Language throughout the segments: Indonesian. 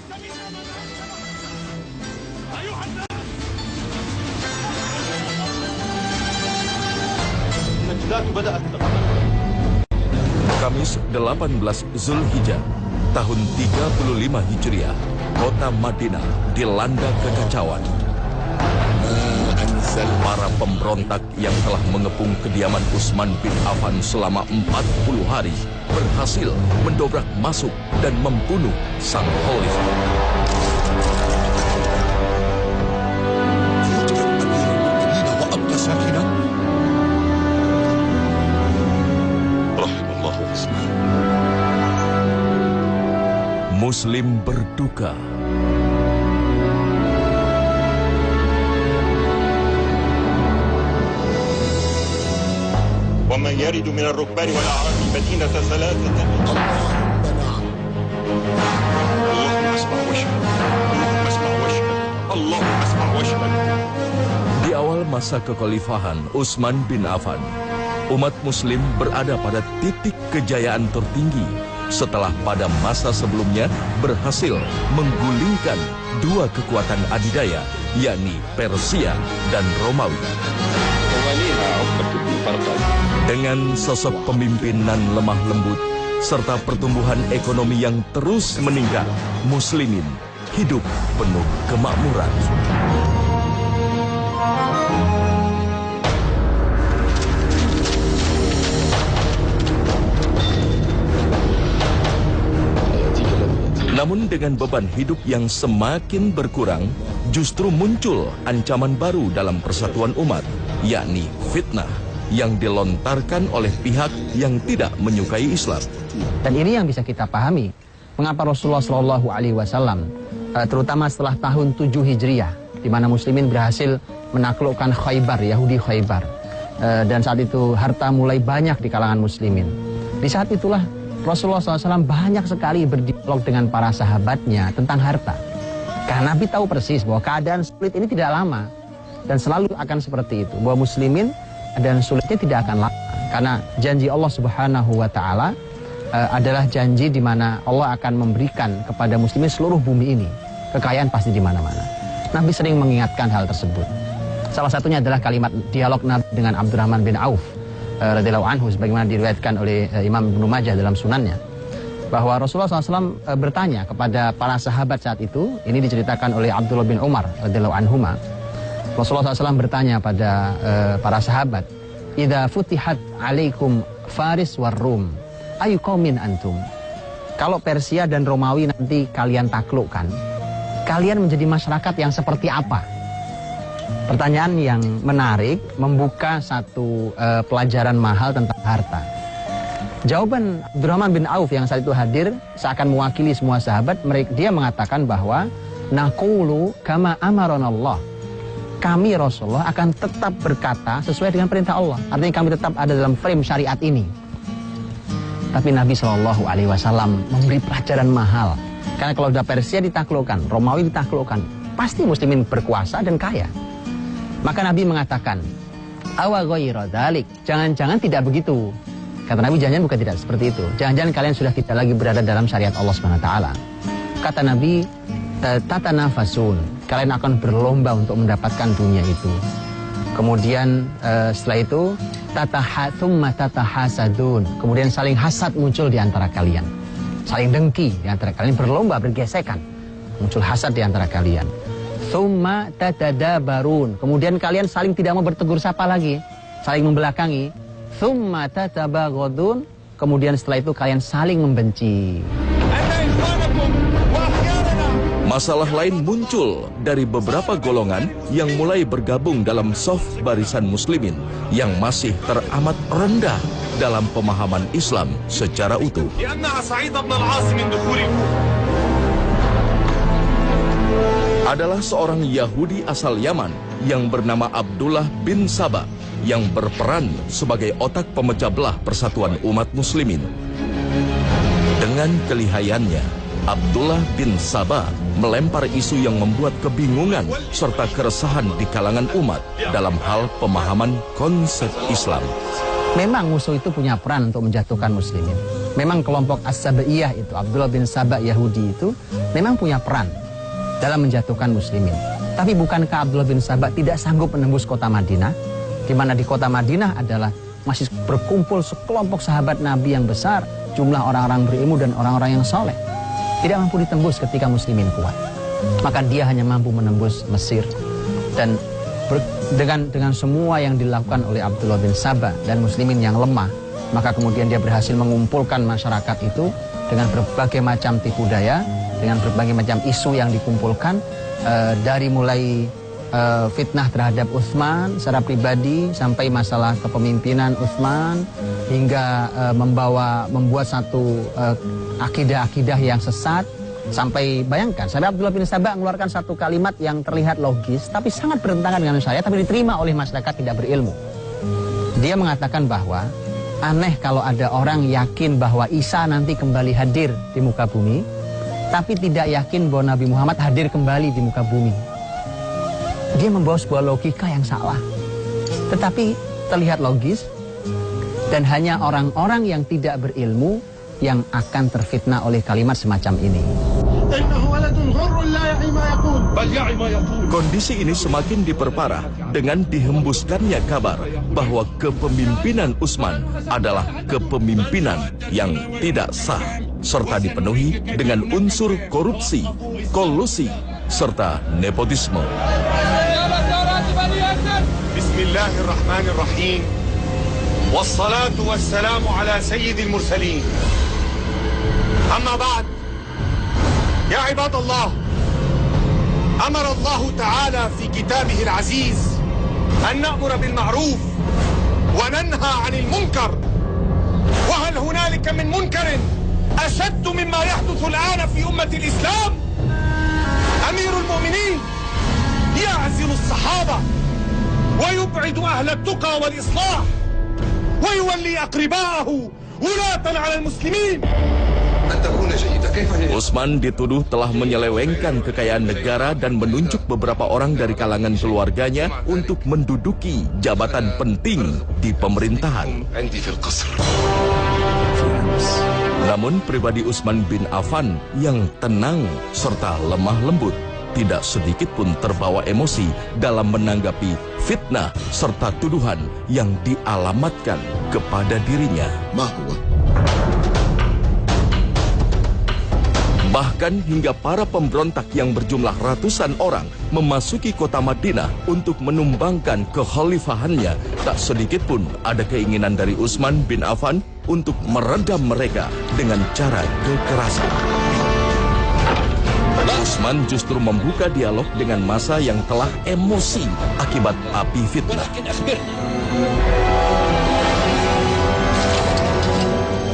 Kamis 18 Zulhijjah tahun 35 Hijriah, kota Madinah dilanda kekacauan. Para pemberontak yang telah mengepung kediaman Utsman bin Affan selama 40 hari berhasil mendobrak masuk dan membunuh sang khalifah. Muslim berduka. ومن يرد من الركبان والأعراب مدينة ثلاثة اللهم اسمع واشهد اللهم اسمع واشهد اللهم اسمع واشهد. Di awal masa kekhalifahan Utsman bin Affan, umat muslim berada pada titik kejayaan tertinggi setelah pada masa sebelumnya berhasil menggulingkan dua kekuatan adidaya, yakni Persia dan Romawi. Dengan sosok pemimpinan lemah lembut serta pertumbuhan ekonomi yang terus meningkat, muslimin hidup penuh kemakmuran. Namun dengan beban hidup yang semakin berkurang, justru muncul ancaman baru dalam persatuan umat, yakni fitnah yang dilontarkan oleh pihak yang tidak menyukai Islam. Dan ini yang bisa kita pahami, mengapa Rasulullah SAW, terutama setelah tahun 7 Hijriah, di mana muslimin berhasil menaklukkan Khaybar, Yahudi Khaybar, dan saat itu harta mulai banyak di kalangan muslimin. Di saat itulah Rasulullah SAW banyak sekali berdialog dengan para sahabatnya tentang harta. Karena Nabi tahu persis bahwa keadaan sulit ini tidak lama, dan selalu akan seperti itu, bahwa muslimin dan sulitnya tidak akan lama, karena janji Allah Subhanahu wa Ta'ala adalah janji di mana Allah akan memberikan kepada muslimin seluruh bumi ini. Kekayaan pasti di mana-mana. Nabi sering mengingatkan hal tersebut. Salah satunya adalah kalimat dialog Nabi dengan Abdurrahman bin Auf radhiyallahu anhu, sebagaimana diriwayatkan oleh Imam Ibnu Majah dalam sunannya, bahwa Rasulullah SAW bertanya kepada para sahabat saat itu. Ini diceritakan oleh Abdullah bin Umar radhiyallahu anhuma. Rasulullah SAW bertanya pada para sahabat, "Idza futihat alaikum Faris war Rum, ayu qaumin antum?" Kalau Persia dan Romawi nanti kalian taklukkan, kalian menjadi masyarakat yang seperti apa? Pertanyaan yang menarik, membuka satu pelajaran mahal tentang harta. Jawaban Abdurrahman bin Auf yang saat itu hadir seakan mewakili semua sahabat. Dia mengatakan bahwa naqulu kama amaranallah. Kami Rasulullah akan tetap berkata sesuai dengan perintah Allah. Artinya kami tetap ada dalam frame syariat ini. Tapi Nabi SAW memberi pelajaran mahal. Karena kalau sudah Persia ditaklukkan, Romawi ditaklukkan, pasti muslimin berkuasa dan kaya. Maka Nabi mengatakan, awa ghayra dzalik, jangan-jangan tidak begitu. Kata Nabi, jangan bukan tidak seperti itu. Jangan-jangan kalian sudah tidak lagi berada dalam syariat Allah SWT. Kata Nabi, tatanafasun, kalian akan berlomba untuk mendapatkan dunia itu. Kemudian setelah itu thumma tatahasadun, kemudian saling hasad muncul di antara kalian, saling dengki di antara kalian, berlomba bergesekan, muncul hasad di antara kalian. Thumma tatadabarun, kemudian kalian saling tidak mau bertegur sapa lagi, saling membelakangi. Thumma tatabaghadun, kemudian setelah itu kalian saling membenci. Masalah lain muncul dari beberapa golongan yang mulai bergabung dalam saf barisan muslimin yang masih teramat rendah dalam pemahaman Islam secara utuh. Adalah seorang Yahudi asal Yaman yang bernama Abdullah bin Saba yang berperan sebagai otak pemecah belah persatuan umat muslimin. Dengan kelihayannya, Abdullah bin Saba melempar isu yang membuat kebingungan serta keresahan di kalangan umat dalam hal pemahaman konsep Islam. Memang musuh itu punya peran untuk menjatuhkan muslimin. Memang kelompok As-Sabaiyah itu, Abdullah bin Saba Yahudi itu memang punya peran dalam menjatuhkan muslimin. Tapi bukankah Abdullah bin Sabah tidak sanggup menembus kota Madinah? Di mana di kota Madinah adalah masih berkumpul sekelompok sahabat Nabi yang besar, jumlah orang-orang berilmu dan orang-orang yang soleh. Tidak mampu ditembus ketika muslimin kuat. Maka dia hanya mampu menembus Mesir. Dan dengan semua yang dilakukan oleh Abdullah bin Sabah dan muslimin yang lemah, maka kemudian dia berhasil mengumpulkan masyarakat itu dengan berbagai macam tipu daya, dengan berbagai macam isu yang dikumpulkan, dari mulai fitnah terhadap Utsman secara pribadi sampai masalah kepemimpinan Utsman, hingga membuat satu akidah-akidah yang sesat. Sampai bayangkan, sampai Abdullah bin Sabah mengeluarkan satu kalimat yang terlihat logis tapi sangat bertentangan dengan saya, tapi diterima oleh masyarakat tidak berilmu. Dia mengatakan bahwa aneh kalau ada orang yakin bahwa Isa nanti kembali hadir di muka bumi, tapi tidak yakin bahwa Nabi Muhammad hadir kembali di muka bumi. Dia membawa sebuah logika yang salah, tetapi terlihat logis, dan hanya orang-orang yang tidak berilmu yang akan terfitnah oleh kalimat semacam ini. Kondisi ini semakin diperparah dengan dihembuskannya kabar bahwa kepemimpinan Utsman adalah kepemimpinan yang tidak sah, serta dipenuhi dengan unsur korupsi, kolusi, serta nepotisme. Bismillahirrahmanirrahim. Wassalatu wassalamu ala sayyidil mursalin. Amma ba'd. Ya ibadallah. Amara Allah Ta'ala fi kitabih al-aziz an na'mura bil ma'ruf wa nanha 'anil munkar. Wa hal hunalika min munkarin أشد مما يحدث الآن في أمة الإسلام. أمير المؤمنين يعزل الصحابة ويبعد أهل التقى والإصلاح ويولي أقرباءه ولاة على المسلمين. Utsman dituduh telah menyelewengkan kekayaan negara dan menunjuk beberapa orang dari kalangan keluarganya untuk menduduki jabatan penting di pemerintahan. Namun pribadi Utsman bin Affan yang tenang serta lemah lembut tidak sedikit pun terbawa emosi dalam menanggapi fitnah serta tuduhan yang dialamatkan kepada dirinya. Bahkan hingga para pemberontak yang berjumlah ratusan orang memasuki kota Madinah untuk menumbangkan kekhalifahannya, tak sedikit pun ada keinginan dari Utsman bin Affan untuk meredam mereka dengan cara kekerasan. Utsman justru membuka dialog dengan massa yang telah emosi akibat api fitnah.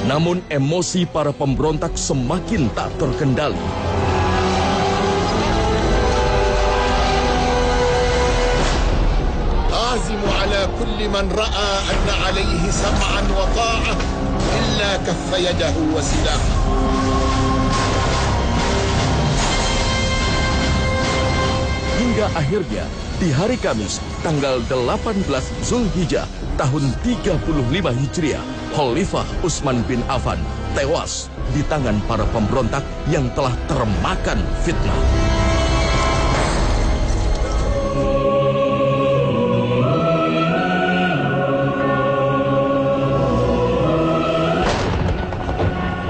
Namun emosi para pemberontak semakin tak terkendali. Azimu ala kulli man ra'a anna alayhi sam'an wa ta'ah illa kaffa yadahu wa silaha. Hingga akhirnya di hari Kamis tanggal 18 Zulhijjah tahun 35 Hijriah, Khalifah Utsman bin Affan tewas di tangan para pemberontak yang telah termakan fitnah.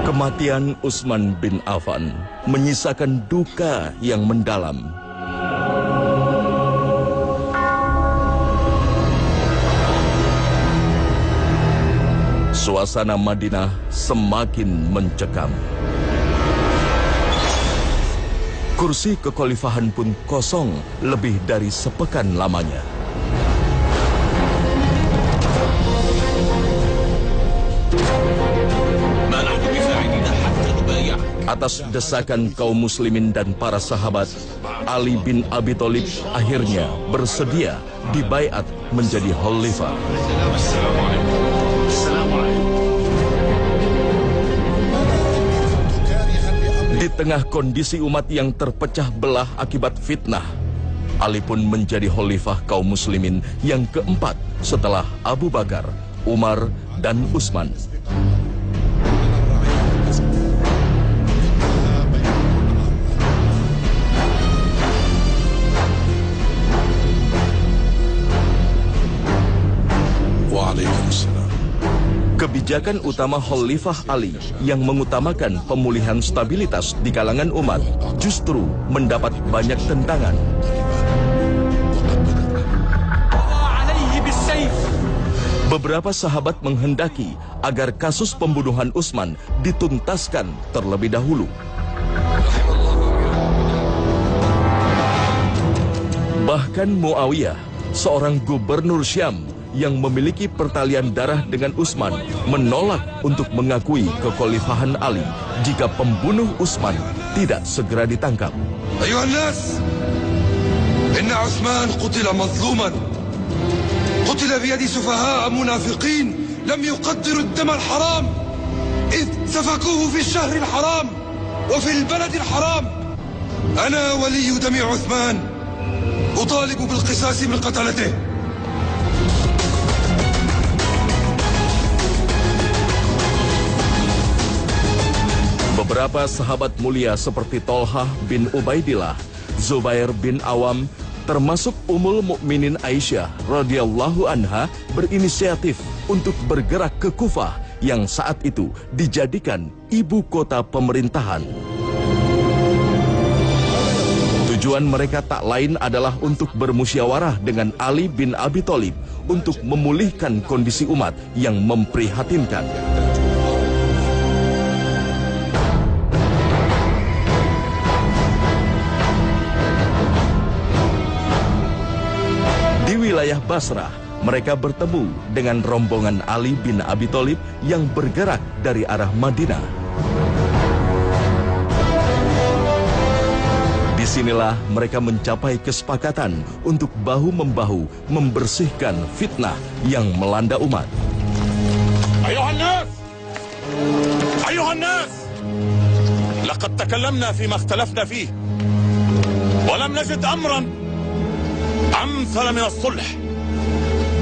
Kematian Utsman bin Affan menyisakan duka yang mendalam. Suasana Madinah semakin mencekam. Kursi kekhalifahan pun kosong lebih dari sepekan lamanya. Atas desakan kaum muslimin dan para sahabat, Ali bin Abi Thalib akhirnya bersedia dibaiat menjadi khalifah. Di tengah kondisi umat yang terpecah belah akibat fitnah, Ali pun menjadi khalifah kaum muslimin yang keempat setelah Abu Bakar, Umar, dan Utsman. والسلام. Kebijakan utama Khalifah Ali yang mengutamakan pemulihan stabilitas di kalangan umat justru mendapat banyak tentangan. Beberapa sahabat menghendaki agar kasus pembunuhan Utsman dituntaskan terlebih dahulu. Bahkan Muawiyah, seorang gubernur Syam yang memiliki pertalian darah dengan Utsman, menolak untuk mengakui kekhalifahan Ali jika pembunuh Utsman tidak segera ditangkap. أيها الناس، إن عثمان قتل مظلوما، قتل بيد سفهاء منافقين لم يقدروا الدم الحرام إذ سفكوه في الشهر الحرام وفي البلد الحرام. أنا ولي دم عثمان أطالب بالقصاص من قتلته. Beberapa sahabat mulia seperti Tolhah bin Ubaidillah, Zubair bin Awam, termasuk Ummul Mukminin Aisyah radhiyallahu anha berinisiatif untuk bergerak ke Kufah yang saat itu dijadikan ibu kota pemerintahan. Tujuan mereka tak lain adalah untuk bermusyawarah dengan Ali bin Abi Thalib untuk memulihkan kondisi umat yang memprihatinkan. Di wilayah Basrah, mereka bertemu dengan rombongan Ali bin Abi Thalib yang bergerak dari arah Madinah. Disinilah mereka mencapai kesepakatan untuk bahu-membahu membersihkan fitnah yang melanda umat. أيها الناس، أيها الناس، لقد تكلمنا فيما اختلفنا فيه ولم نجد أمرا أمثل من الصلح،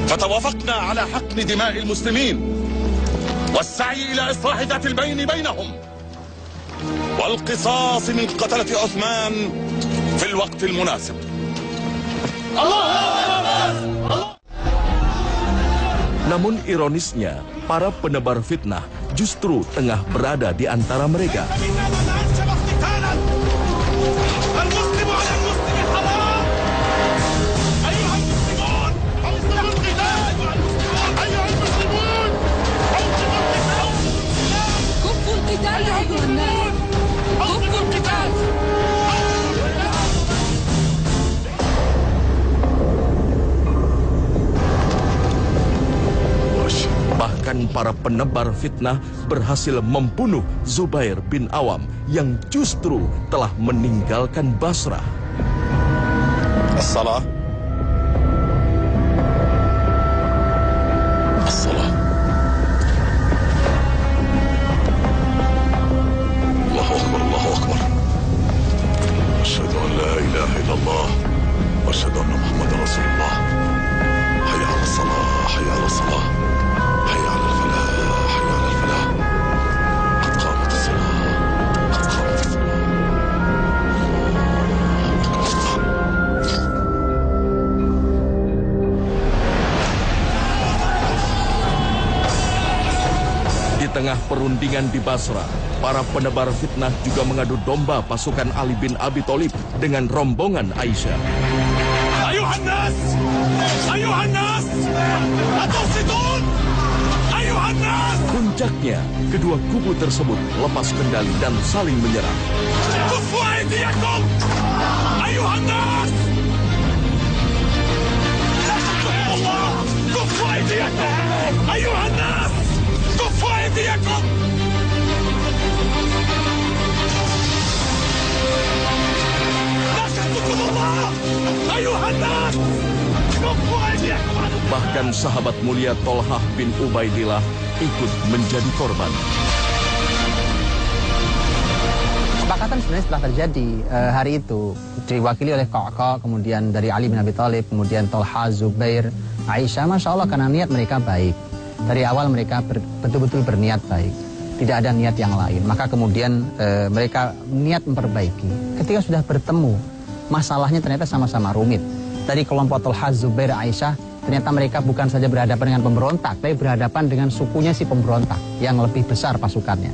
فتوافقنا على حقن دماء المسلمين والسعي إلى إصلاح ذات البين بينهم والقصاص من قتلة عثمان في الوقت المناسب. Namun ironisnya, para penebar fitnah justru tengah berada di antara mereka. Bahkan para penebar fitnah berhasil membunuh Zubair bin Awam yang justru telah meninggalkan Basrah. الصلاة الصلاة الله أكبر الله أكبر أشهد أن لا إله إلا الله وأشهد أن محمدا رسول الله حي على الصلاة حي على الصلاة حي على الفلاح حي على الفلاح قد قامت الصلاة قد قامت الصلاة. Di tengah perundingan di Basrah, para penebar fitnah juga mengadu domba pasukan Ali bin Abi Thalib dengan rombongan Aisyah. أيها الناس، أيها الناس، أتنصتون؟ أيها الناس، Puncaknya, kedua kubu tersebut lepas kendali dan saling menyerang. كفوا أيديكم! أيها الناس! لا تتقوا الله! كفوا أيديكم! أيها الناس! كفوا أيديكم! لا تتقوا الله! أيها الناس! كفوا أيديكم! Bahkan sahabat mulia Tolhah bin Ubaidillah ikut menjadi korban. Kesepakatan sebenarnya setelah terjadi hari itu diwakili oleh Qa'qa', kemudian dari Ali bin Abi Thalib, kemudian Tolhah, Zubair, Aisyah. Masya Allah, karena niat mereka baik. Dari awal mereka betul-betul berniat baik, tidak ada niat yang lain. Maka kemudian mereka niat memperbaiki. Ketika sudah bertemu, masalahnya ternyata sama-sama rumit. Dari kelompok Tolhah, Zubair, Aisyah ternyata mereka bukan saja berhadapan dengan pemberontak, tapi berhadapan dengan sukunya si pemberontak yang lebih besar pasukannya.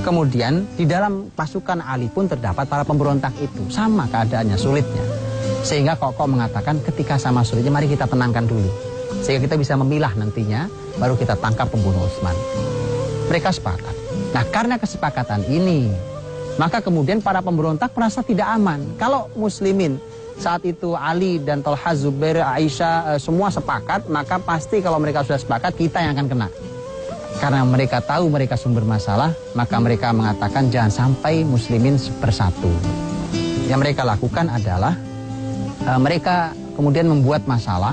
Kemudian di dalam pasukan Ali pun terdapat para pemberontak itu, sama keadaannya, sulitnya. Sehingga Koko mengatakan ketika sama sulitnya mari kita tenangkan dulu, sehingga kita bisa memilah nantinya, baru kita tangkap pembunuh Utsman. Mereka sepakat. Nah, karena kesepakatan ini, maka kemudian para pemberontak merasa tidak aman. Kalau muslimin saat itu Ali dan Thalha, Zubair, Aisyah semua sepakat, maka pasti kalau mereka sudah sepakat kita yang akan kena. Karena mereka tahu mereka sumber masalah, maka mereka mengatakan jangan sampai muslimin bersatu. Yang mereka lakukan adalah mereka kemudian membuat masalah.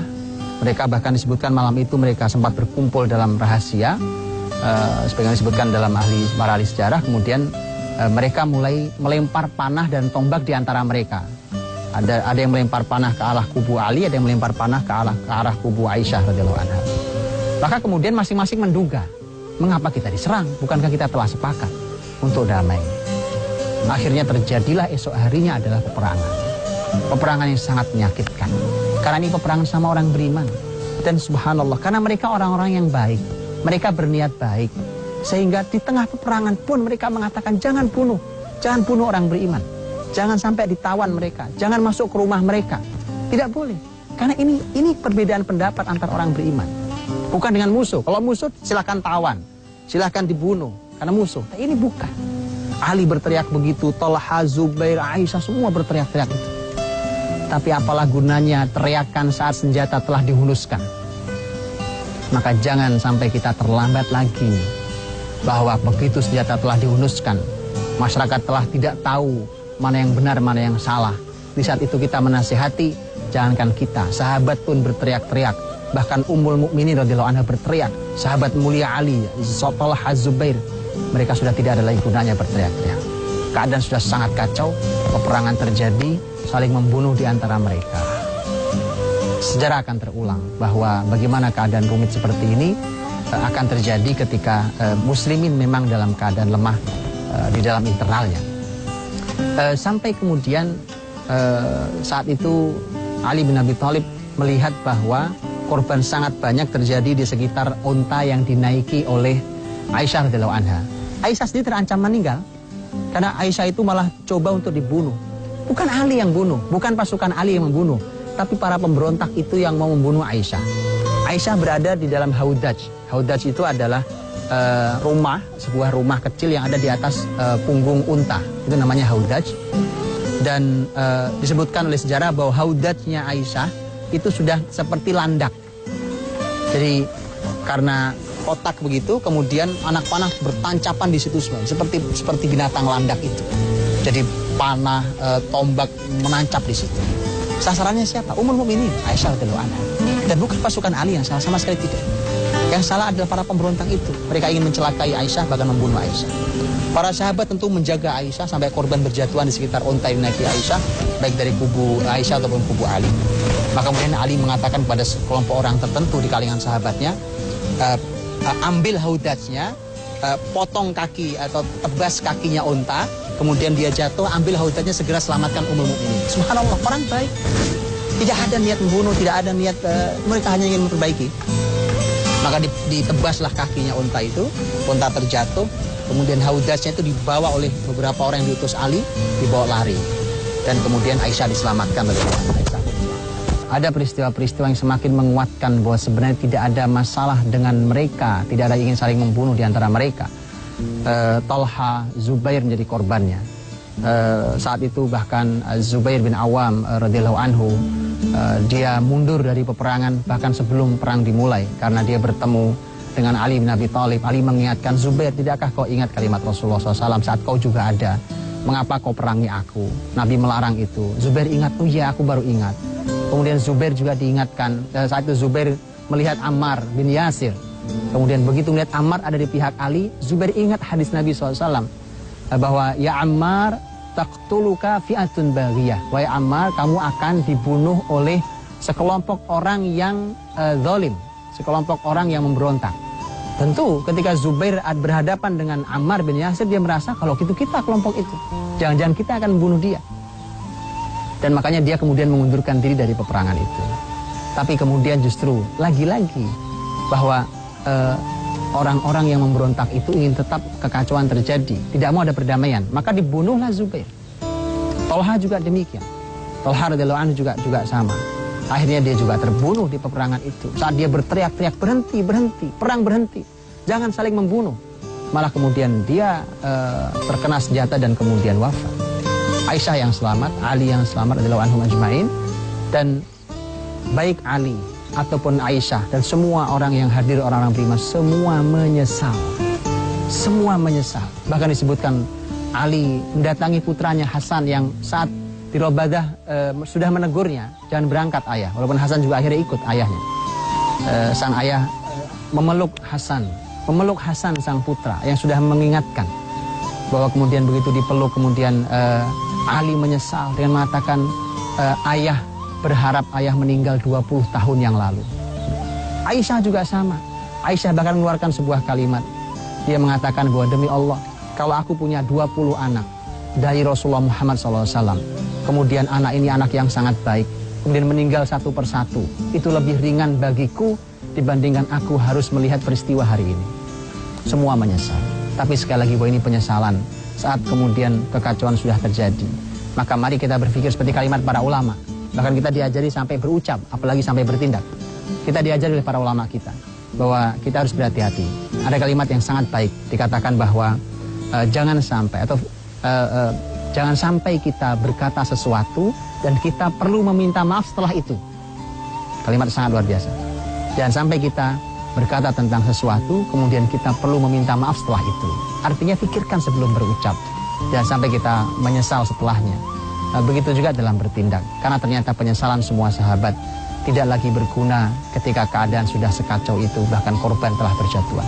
Mereka bahkan disebutkan malam itu mereka sempat berkumpul dalam rahasia, sebagian disebutkan dalam para ahli sejarah. Kemudian mereka mulai melempar panah dan tombak di antara mereka. Ada yang melempar panah ke arah kubu Ali, ada yang melempar panah ke arah kubu Aisyah radhiyallahu anha. Maka kemudian masing-masing menduga, mengapa kita diserang? Bukankah kita telah sepakat untuk damai? Akhirnya terjadilah esok harinya adalah peperangan. Peperangan yang sangat menyakitkan. Karena ini peperangan sama orang beriman. Dan subhanallah, karena mereka orang-orang yang baik. Mereka berniat baik. Sehingga di tengah peperangan pun mereka mengatakan jangan bunuh orang beriman. Jangan sampai ditawan mereka, jangan masuk ke rumah mereka. Tidak boleh. Karena ini perbedaan pendapat antar orang beriman. Bukan dengan musuh. Kalau musuh silakan tawan, silakan dibunuh karena musuh. Nah, ini bukan. Ali berteriak begitu, Thalha, Zubair, Aisyah semua berteriak-teriak itu. Tapi apalah gunanya teriakan saat senjata telah dihunuskan. Maka jangan sampai kita terlambat lagi. Bahwa begitu senjata telah dihunuskan, masyarakat telah tidak tahu mana yang benar, mana yang salah. Di saat itu kita menasihati, jangankan kita, sahabat pun berteriak-teriak. Bahkan Ummul Mukminin radhiyallahu anha berteriak. Sahabat mulia Ali, Thalha, Zubair, mereka sudah tidak ada lagi gunanya berteriak-teriak. Keadaan sudah sangat kacau, peperangan terjadi, saling membunuh di antara mereka. Sejarah akan terulang bahwa bagaimana keadaan rumit seperti ini akan terjadi ketika muslimin memang dalam keadaan lemah di dalam internalnya. Sampai kemudian saat itu Ali bin Abi Thalib melihat bahwa korban sangat banyak terjadi di sekitar unta yang dinaiki oleh Aisyah radhiyallahu anha. Aisyah sendiri terancam meninggal karena Aisyah itu malah coba untuk dibunuh. Bukan Ali yang bunuh, bukan pasukan Ali yang membunuh, tapi para pemberontak itu yang mau membunuh Aisyah. Aisyah berada di dalam Haudaj. Haudaj itu adalah sebuah rumah kecil yang ada di atas punggung unta. Itu namanya Haudaj. Dan disebutkan oleh sejarah bahwa Haudajnya Aisyah itu sudah seperti landak. Jadi karena kotak begitu, kemudian anak panah bertancapan di situ semua, seperti binatang landak itu. Jadi panah, tombak menancap di situ. Sasarannya siapa? Ummul Mukminin Aisyah radhiyallahu anha. Dan bukan pasukan Ali yang salah, sama sekali tidak. Yang salah adalah para pemberontak itu. Mereka ingin mencelakai Aisyah, bahkan membunuh Aisyah. Para sahabat tentu menjaga Aisyah sampai korban berjatuhan di sekitar unta yang dinaiki Aisyah, baik dari kubu Aisyah ataupun kubu Ali. Maka kemudian Ali mengatakan kepada sekelompok orang tertentu di kalangan sahabatnya, ambil haudajnya, potong kaki atau tebas kakinya unta, kemudian dia jatuh, ambil haudajnya, segera selamatkan Ummul Mukminin. Subhanallah, orang baik. Tidak ada niat membunuh, tidak ada niat, mereka hanya ingin memperbaiki. Maka ditebaslah kakinya unta itu, unta terjatuh, kemudian haudajnya itu dibawa oleh beberapa orang yang diutus Ali, dibawa lari. Dan kemudian Aisyah diselamatkan oleh Aisyah. Ada peristiwa-peristiwa yang semakin menguatkan bahwa sebenarnya tidak ada masalah dengan mereka, tidak ada ingin saling membunuh di antara mereka. Thalha, Zubair menjadi korbannya. Saat itu bahkan Zubair bin Awam radhiyallahu anhu, dia mundur dari peperangan bahkan sebelum perang dimulai karena dia bertemu dengan Ali bin Abi Thalib. Ali mengingatkan, Zubair, tidakkah kau ingat kalimat Rasulullah SAW saat kau juga ada? Mengapa kau perangi aku? Nabi melarang itu. Zubair ingat, oh iya aku baru ingat. Kemudian Zubair juga diingatkan, saat itu Zubair melihat Ammar bin Yasir. Kemudian begitu melihat Ammar ada di pihak Ali, Zubair ingat hadis Nabi SAW. Bahwa ya Ammar taqtuluka fi'atun baghiyah. Wahai Ammar, kamu akan dibunuh oleh sekelompok orang yang zalim, sekelompok orang yang memberontak. Tentu ketika Zubair berhadapan dengan Ammar bin Yasir, dia merasa kalau gitu kita kelompok itu, jangan-jangan kita akan membunuh dia. Dan makanya dia kemudian mengundurkan diri dari peperangan itu. Tapi kemudian justru lagi-lagi bahwa orang-orang yang memberontak itu ingin tetap kekacauan terjadi, tidak mau ada perdamaian, maka dibunuhlah Zubair. Tolha juga demikian. Tolha radhiyallahu anhu juga sama. Akhirnya dia juga terbunuh di peperangan itu. Saat dia berteriak-teriak, berhenti, berhenti, perang berhenti, jangan saling membunuh. Malah kemudian dia terkena senjata dan kemudian wafat. Aisyah yang selamat, Ali yang selamat radhiyallahu anhum ajmain, dan baik Ali ataupun Aisyah dan semua orang yang hadir, orang-orang beriman, semua menyesal. Semua menyesal. Bahkan disebutkan Ali mendatangi putranya Hasan yang saat di Robadah sudah menegurnya, jangan berangkat ayah. Walaupun Hasan juga akhirnya ikut ayahnya. Sang ayah memeluk Hasan sang putra yang sudah mengingatkan bahwa kemudian begitu dipeluk kemudian Ali menyesal dengan mengatakan ayah berharap ayah meninggal 20 tahun yang lalu. Aisyah juga sama. Aisyah bahkan mengeluarkan sebuah kalimat. Dia mengatakan bahwa demi Allah, kalau aku punya 20 anak dari Rasulullah Muhammad SAW, kemudian anak ini anak yang sangat baik, kemudian meninggal satu persatu, itu lebih ringan bagiku dibandingkan aku harus melihat peristiwa hari ini. Semua menyesal. Tapi sekali lagi bahwa ini penyesalan saat kemudian kekacauan sudah terjadi. Maka mari kita berpikir seperti kalimat para ulama. Bahkan kita diajari sampai berucap, apalagi sampai bertindak. Kita diajari oleh para ulama kita bahwa kita harus berhati-hati. Ada kalimat yang sangat baik, dikatakan bahwa jangan sampai kita berkata sesuatu dan kita perlu meminta maaf setelah itu. Kalimat sangat luar biasa. Jangan sampai kita berkata tentang sesuatu kemudian kita perlu meminta maaf setelah itu. Artinya pikirkan sebelum berucap. Jangan sampai kita menyesal setelahnya. Begitu juga dalam bertindak. Karena ternyata penyesalan semua sahabat tidak lagi berguna ketika keadaan sudah sekacau itu, bahkan korban telah berjatuhan.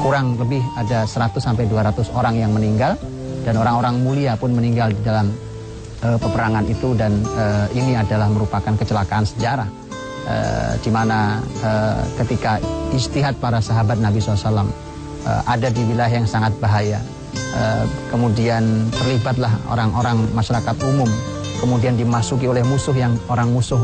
Kurang lebih ada 100-200 orang yang meninggal, dan orang-orang mulia pun meninggal di dalam peperangan itu, dan ini adalah merupakan kecelakaan sejarah di mana ketika ijtihad para sahabat Nabi SAW ada di wilayah yang sangat bahaya, kemudian terlibatlah orang-orang masyarakat umum, kemudian dimasuki oleh musuh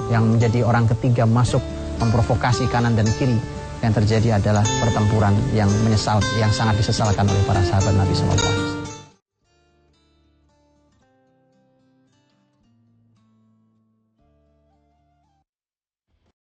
yang menjadi orang ketiga masuk memprovokasi kanan dan kiri. Yang terjadi adalah pertempuran yang sangat disesalkan oleh para sahabat Nabi SAW.